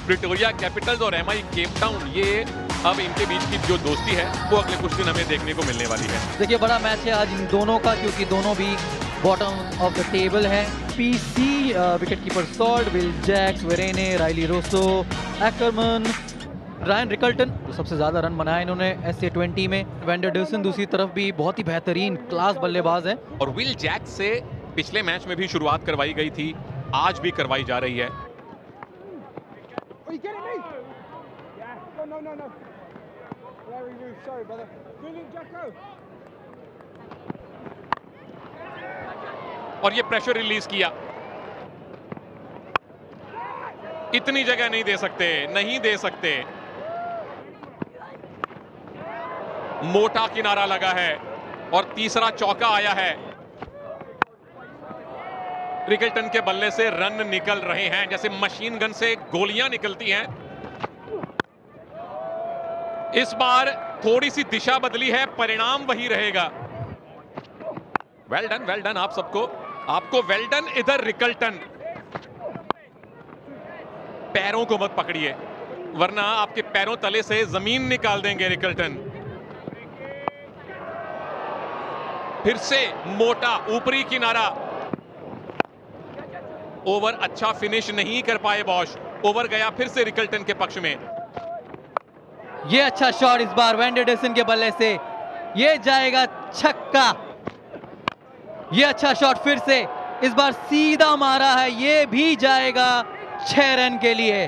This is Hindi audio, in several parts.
प्रिटोरिया कैपिटल्स और एमआई केप टाउन, ये अब इनके बीच की जो दोस्ती है वो अगले कुछ दिन हमें देखने को मिलने वाली है। देखिए बड़ा मैच है आज इन दोनों का, क्योंकि दोनों भी बॉटम ऑफ द टेबल है। PC wicket keeper Salt, Will Jacks, Verreynne, Rilee Rossouw, Ackermann, Ryan Rickelton तो सबसे ज्यादा रन बनाए इन्होंने SA20 में। वेंडरडसन दूसरी तरफ भी बहुत ही बेहतरीन क्लास बल्लेबाज है। और विल जैक्स से पिछले मैच में भी शुरुआत करवाई गई थी, आज भी करवाई जा रही है। और ये प्रेशर रिलीज किया, इतनी जगह नहीं दे सकते, नहीं दे सकते। मोटा किनारा लगा है और तीसरा चौका आया है। रिकल्टन के बल्ले से रन निकल रहे हैं जैसे मशीन गन से गोलियां निकलती हैं। इस बार थोड़ी सी दिशा बदली है, परिणाम वही रहेगा। वेल डन आप सबको, आपको वेल डन। इधर रिकल्टन, पैरों को मत पकड़िए वरना आपके पैरों तले से जमीन निकाल देंगे रिकल्टन। फिर से मोटा ऊपरी किनारा, ओवर अच्छा फिनिश नहीं कर पाए बॉश। ओवर गया फिर से रिकल्टन के पक्ष में। ये अच्छा शॉट इस बार वेंडरडसन के बल्ले से, ये जाएगा छक्का। ये अच्छा शॉट फिर से, इस बार सीधा मारा है, ये भी जाएगा 6 रन के लिए।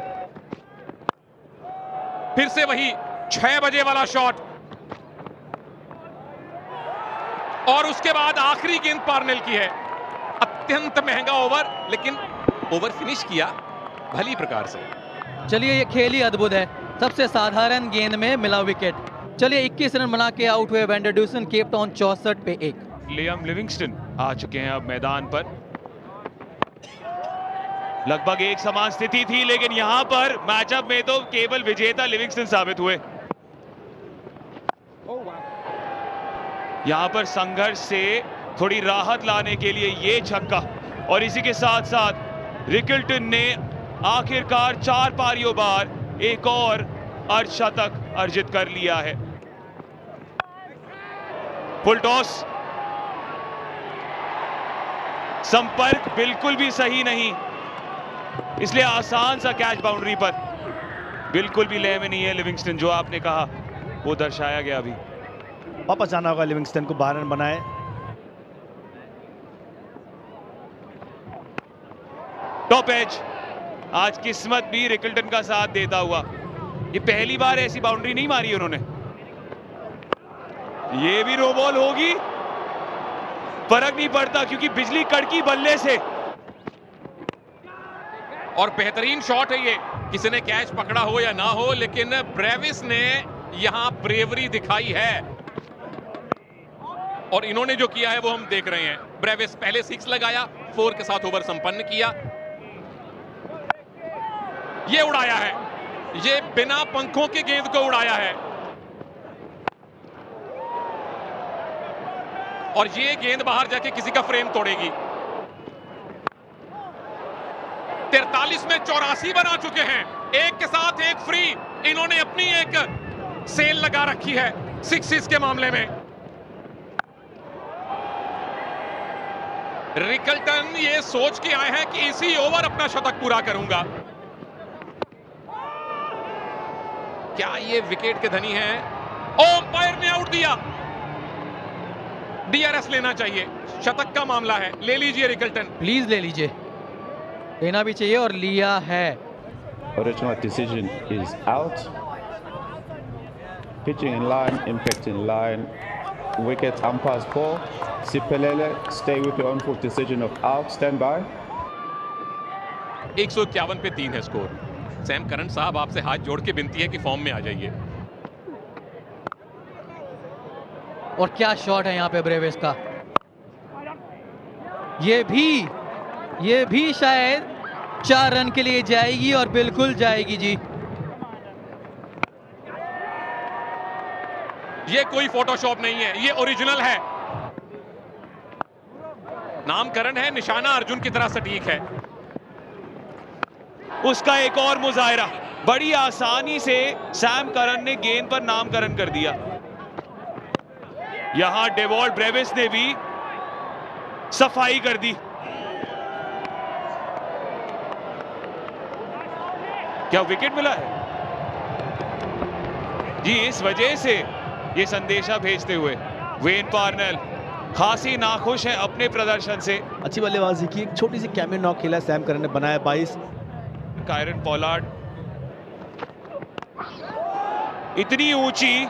फिर से वही 6 बजे वाला शॉट और उसके बाद आखिरी गेंद पार्नेल की है। अत्यंत महंगा ओवर, लेकिन ओवर फिनिश किया भली प्रकार से। चलिए ये खेल ही अद्भुत है, सबसे साधारण गेंद में मिला विकेट। चलिए 21 रन बना के आउट हुए वेंडरडसन, केप टाउन 64 पे 1। लियाम लिविंगस्टन आ चुके हैं अब मैदान पर। लगभग एक समान स्थिति थी, लेकिन यहां पर मैचअप में तो केवल विजेता लिविंगस्टन साबित हुए। यहां पर संघर्ष से थोड़ी राहत लाने के लिए ये छक्का, और इसी के साथ साथ रिकल्टन ने आखिरकार 4 पारियों बाद एक और अर्धशतक अर्जित कर लिया है। फुल टॉस, संपर्क बिल्कुल भी सही नहीं, इसलिए आसान सा कैच बाउंड्री पर। बिल्कुल भी लय में नहीं है लिविंगस्टन, जो आपने कहा वो दर्शाया गया। अभी वापस जाना होगा लिविंगस्टन को, 12 रन बनाए। टॉप एज, आज किस्मत भी रिकल्टन का साथ देता हुआ। ये पहली बार ऐसी बाउंड्री नहीं मारी उन्होंने। ये भी नो बॉल होगी, फर्क नहीं पड़ता क्योंकि बिजली कड़की बल्ले से। और बेहतरीन शॉट है ये, किसी ने कैच पकड़ा हो या ना हो, लेकिन ब्रेविस ने यहां ब्रेवरी दिखाई है और इन्होंने जो किया है वो हम देख रहे हैं। ब्रेविस पहले 6 लगाया, 4 के साथ ओवर संपन्न किया। ये उड़ाया है, ये बिना पंखों के गेंद को उड़ाया है और ये गेंद बाहर जाके किसी का फ्रेम तोड़ेगी। 43 में 84 बना चुके हैं, एक के साथ एक फ्री। इन्होंने अपनी एक सेल लगा रखी है 6 के मामले में। रिकल्टन ये सोच के आए हैं कि इसी ओवर अपना शतक पूरा करूंगा। क्या ये विकेट के धनी हैं? अंपायर ने आउट दिया, DRS लेना चाहिए, शतक का मामला है। ले लीजिए रिकल्टन, प्लीज ले लीजिए, लेना भी चाहिए और लिया है। Original decision is out. Pitching in line, impact in line. Wicket umpires call. Sipelele, stay with your own foot decision of out. Stand by. 151 पे 3 है स्कोर। सैम करन साहब आपसे हाथ जोड़ के विनती है कि फॉर्म में आ जाइए। और क्या शॉट है यहाँ पे ब्रेविस का, ये भी शायद 4 रन के लिए जाएगी और बिल्कुल जाएगी जी। ये कोई फोटोशॉप नहीं है, ये ओरिजिनल है। नामकरण है, निशाना अर्जुन की तरह सटीक है। उसका एक और मुजाहिरा। बड़ी आसानी से सैम करन ने गेंद पर नामकरण कर दिया। यहां डेवॉल्ट ब्रेविस ने भी सफाई कर दी। क्या विकेट मिला है जी? इस वजह से ये संदेशा भेजते हुए वेन पार्नेल खासी नाखुश है अपने प्रदर्शन से। अच्छी बल्लेबाजी की, एक छोटी सी कैमियो नॉक खेला सैम करन ने, बनाया 22। कायरन पोलार्ड इतनी ऊंची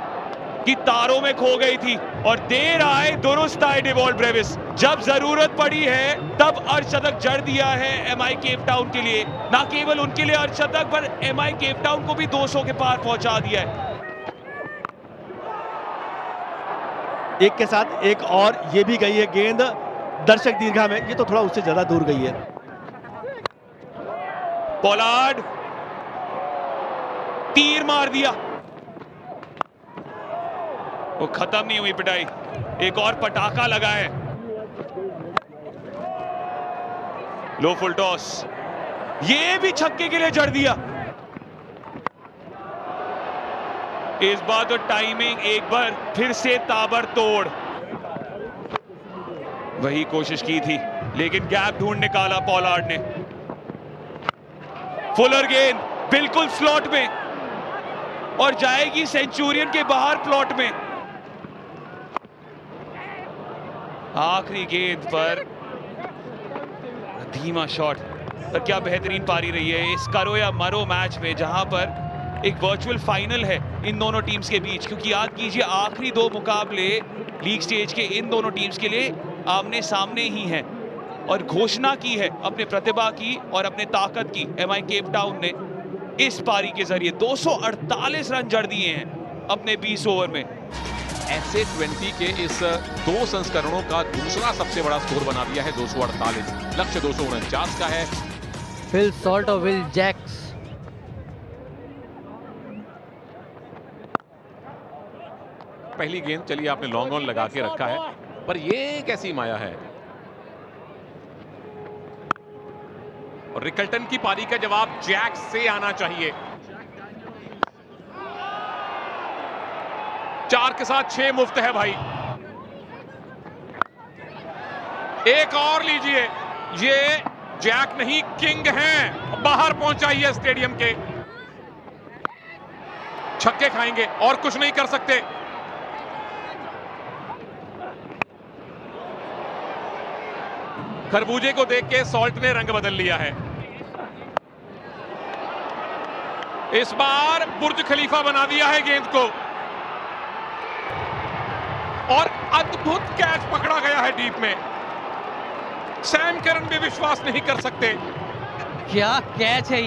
कि तारों में खो गई थी और देर आए दुरुस्त आए डेवॉल्ट ब्रेविस। जब जरूरत पड़ी है तब अर्धशतक जड़ दिया है एमआई केप टाउन के लिए। ना केवल उनके लिए अर्धशतक पर एमआई केप टाउन को भी 200 के पार पहुंचा दिया है। एक के साथ एक और ये भी गई है गेंद दर्शक दीर्घा में, ये तो थोड़ा उससे ज्यादा दूर गई है। पोलार्ड तीर मार दिया, वो खत्म नहीं हुई पिटाई, एक और पटाखा लगा है। लो फुल टॉस, ये भी छक्के के लिए जड़ दिया। इस बार तो टाइमिंग एक बार फिर से ताबड़तोड़। वही कोशिश की थी लेकिन गैप ढूंढ निकाला पोलार्ड ने। फुलर गेंद बिल्कुल स्लॉट में और जाएगी सेंचुरियन के बाहर प्लॉट में। आखिरी गेंद पर धीमा शॉट, पर क्या बेहतरीन पारी रही है इस करो या मरो मैच में, जहां पर एक वर्चुअल फाइनल है इन दोनों टीम्स के बीच। क्योंकि याद कीजिए आखिरी दो मुकाबले लीग स्टेज के इन दोनों टीम्स के लिए आमने सामने ही हैं और घोषणा की है अपने प्रतिभा की और अपने ताकत की। एमआई केप टाउन ने इस पारी के जरिए 248 रन जड़ दिए हैं अपने 20 ओवर में। SA20 के इस दो संस्करणों का दूसरा सबसे बड़ा स्कोर बना दिया है 248। लक्ष्य 249 का है। फिल सॉल्ट और विल जैक्स। पहली गेंद चलिए आपने लॉन्ग ऑन लगा के रखा है, पर ये कैसी माया है। और रिकल्टन की पारी का जवाब जैक्स से आना चाहिए। 4 के साथ 6 मुफ्त है भाई। एक और लीजिए, ये जैक नहीं किंग हैं, बाहर पहुंचाइए स्टेडियम के। छक्के खाएंगे और कुछ नहीं कर सकते। खरबूजे को देख के सॉल्ट ने रंग बदल लिया है। इस बार बुर्ज खलीफा बना दिया है गेंद को और अद्भुत कैच पकड़ा गया है डीप में। सैम करन भी विश्वास नहीं कर सकते। क्या कैच है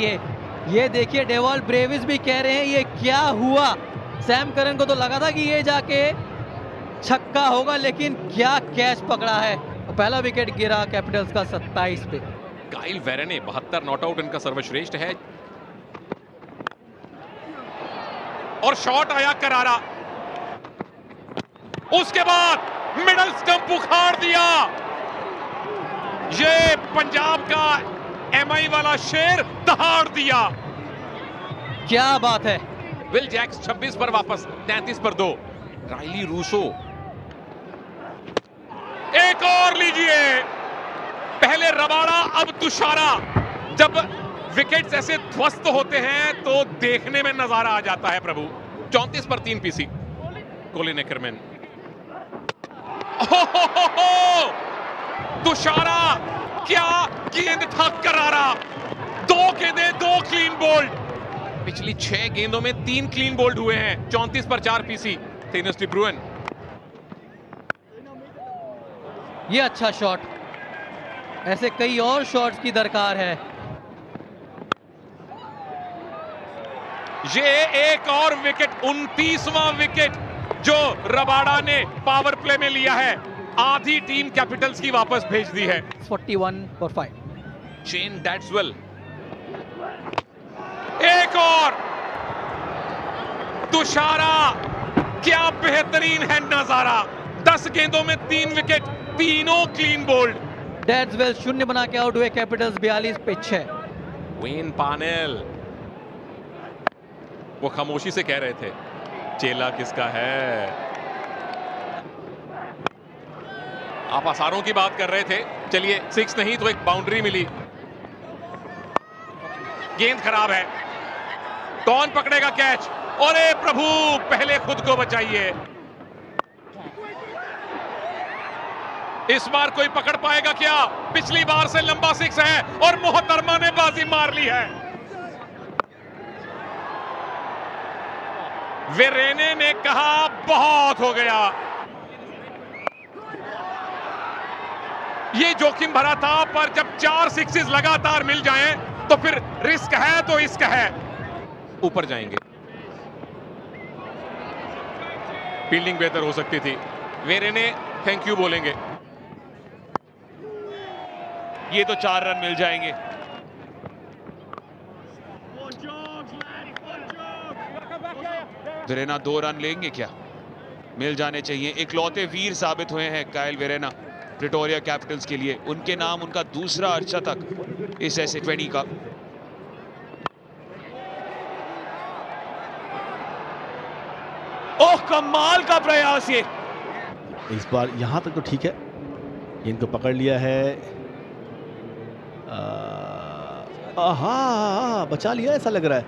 ये देखिए डेवॉल्ट ब्रेविस भी कह रहे हैं ये क्या हुआ। सैम करन को तो लगा था कि ये जाके छक्का होगा, लेकिन क्या कैच पकड़ा है। पहला विकेट गिरा कैपिटल्स का 27 पे। काइल वेरेने 72 नॉट आउट इनका सर्वश्रेष्ठ है। और शॉट आया करारा, उसके बाद मिडल स्टंप उखाड़ दिया। ये पंजाब का एमआई वाला शेर दहाड़ दिया। क्या बात है। विल जैक्स 26 पर वापस, 33 पर 2। राइली रूसो एक और लीजिए। पहले रबाड़ा अब तुषारा। जब विकेट्स ऐसे ध्वस्त होते हैं तो देखने में नजारा आ जाता है प्रभु। 34 पर 3 पीसी। कोलिन एकरमैन, तुषारा क्या गेंद था करारा। 2 गेंदें 2 क्लीन बोल्ड। पिछली 6 गेंदों में 3 क्लीन बोल्ड हुए हैं। 34 पर 4 पीसी। थेनस डी ब्रुएन, ये अच्छा शॉट, ऐसे कई और शॉट्स की दरकार है। ये एक और विकेट, 29वां विकेट जो रबाड़ा ने पावर प्ले में लिया है। आधी टीम कैपिटल्स की वापस भेज दी है। 41 for 5। शेन डैट्सवेल, एक और। तुषारा, क्या बेहतरीन है नजारा। 10 गेंदों में 3 विकेट, तीनों क्लीन बोल्ड। डैट्सवेल 0 बना के आउट हुए। कैपिटल्स 42 पे 6। वेन पानेल वो खामोशी से कह रहे थे चेला किसका है। आप आसारों की बात कर रहे थे, चलिए 6 नहीं तो एक बाउंड्री मिली। गेंद खराब है, कौन पकड़ेगा कैच? अरे प्रभु, पहले खुद को बचाइए। इस बार कोई पकड़ पाएगा क्या? पिछली बार से लंबा 6 है और मोहतरमा ने बाजी मार ली है। वेरेने ने कहा बहुत हो गया। ये जोखिम भरा था, पर जब 4 सिक्सेस लगातार मिल जाएं तो फिर रिस्क है तो इश्क है। ऊपर जाएंगे, फील्डिंग बेहतर हो सकती थी। वेरेने थैंक यू बोलेंगे। ये तो 4 रन मिल जाएंगे। वेरेना 2 रन लेंगे क्या? मिल जाने चाहिए। इकलौते वीर साबित हुए हैं काइल वेरेना प्रिटोरिया कैपिटल्स के लिए। उनके नाम उनका दूसरा अर्धशतक इस SA20 का। ओह, कमाल का प्रयास ये। इस बार यहां तक तो ठीक है, इनको पकड़ लिया है। बचा लिया ऐसा लग रहा है।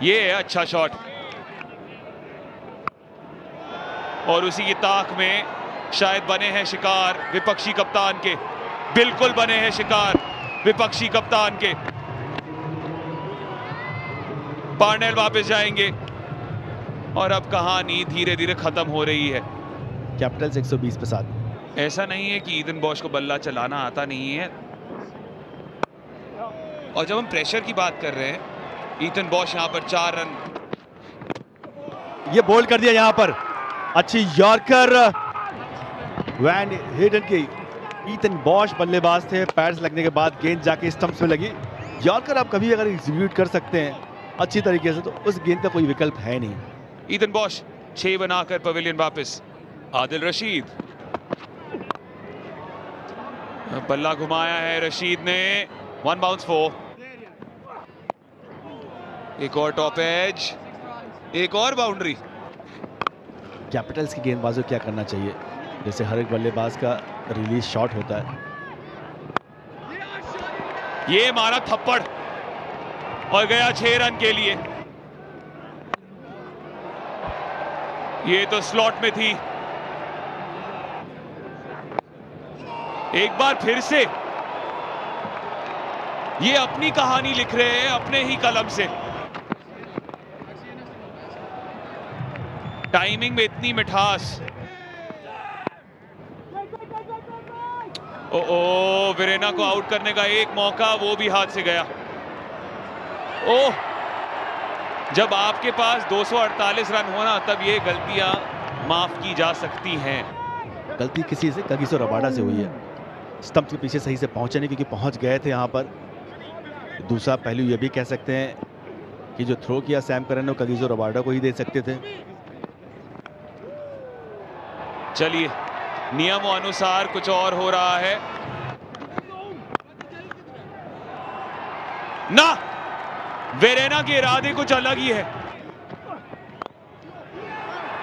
ये है अच्छा शॉट, और उसी की ताक में शायद बने हैं शिकार विपक्षी कप्तान के। बिल्कुल बने हैं शिकार विपक्षी कप्तान के। पार्नेल वापस जाएंगे और अब कहानी धीरे धीरे खत्म हो रही है। कैपिटल्स 120 पे 7। ऐसा नहीं है कि ईदन बॉश को बल्ला चलाना आता नहीं है। और जब हम प्रेशर की बात कर रहे हैं, ईदन बॉश यहां पर 4 रन। ये बोल्ड कर दिया यहां पर, अच्छी यॉर्कर वैन हेडन की। ईदन बॉश बल्लेबाज थे, पैड्स लगने के बाद गेंद जाके स्टंप्स में लगी। यॉर्कर आप कभी अगर एग्जीक्यूट कर सकते हैं अच्छी तरीके से तो उस गेंद का कोई विकल्प है नहीं। ईदन बॉश 6 बनाकर पवेलियन वापस। आदिल रशीद, बल्ला घुमाया है रशीद ने। 1 बाउंस 4। एक और टॉप एज, एक और बाउंड्री। कैपिटल्स की गेंदबाजों को क्या करना चाहिए, जैसे हर एक बल्लेबाज का रिलीज शॉट होता है। ये मारा थप्पड़ और गया 6 रन के लिए। ये तो स्लॉट में थी। एक बार फिर से ये अपनी कहानी लिख रहे हैं अपने ही कलम से। टाइमिंग में इतनी मिठास। ओ वेरेना को आउट करने का एक मौका, वो भी हाथ से गया। ओह, जब आपके पास 248 रन होना तब ये गलतियां माफ की जा सकती हैं। गलती किसी से, कगिसो रबाडा से हुई है। स्टंप के पीछे सही से पहुंचे नहीं, क्योंकि पहुंच गए थे यहां पर। दूसरा पहलू ये भी कह सकते हैं कि जो थ्रो किया सैम करन ने कगिसो रबाडा को ही दे सकते थे। चलिए, नियमों अनुसार कुछ और हो रहा है ना। वेरेना के इरादे कुछ अलग ही है।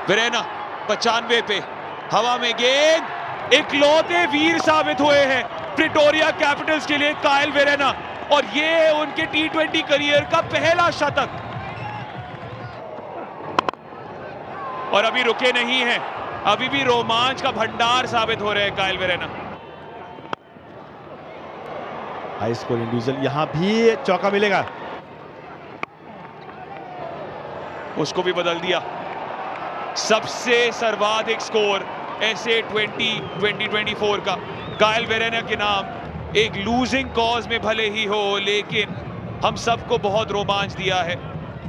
वेरेना 95 पे, हवा में गेंद। इकलौते वीर साबित हुए हैं प्रिटोरिया कैपिटल्स के लिए काइल वेरेना, और ये है उनके T20 करियर का पहला शतक। और अभी रुके नहीं हैं, अभी भी रोमांच का भंडार साबित हो रहे हैं Kyle Verna. High score individual, यहां भी चौका मिलेगा। उसको भी बदल दिया। सबसे सर्वाधिक स्कोर SA20 2024 का काइल वेरेना के नाम। एक लूजिंग कॉज में भले ही हो, लेकिन हम सबको बहुत रोमांच दिया है।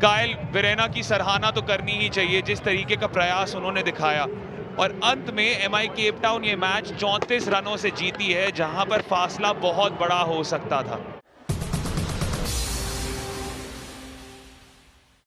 काइल वेरेना की सराहना तो करनी ही चाहिए, जिस तरीके का प्रयास उन्होंने दिखाया। और अंत में MI केप टाउन ये मैच 34 रनों से जीती है, जहां पर फासला बहुत बड़ा हो सकता था।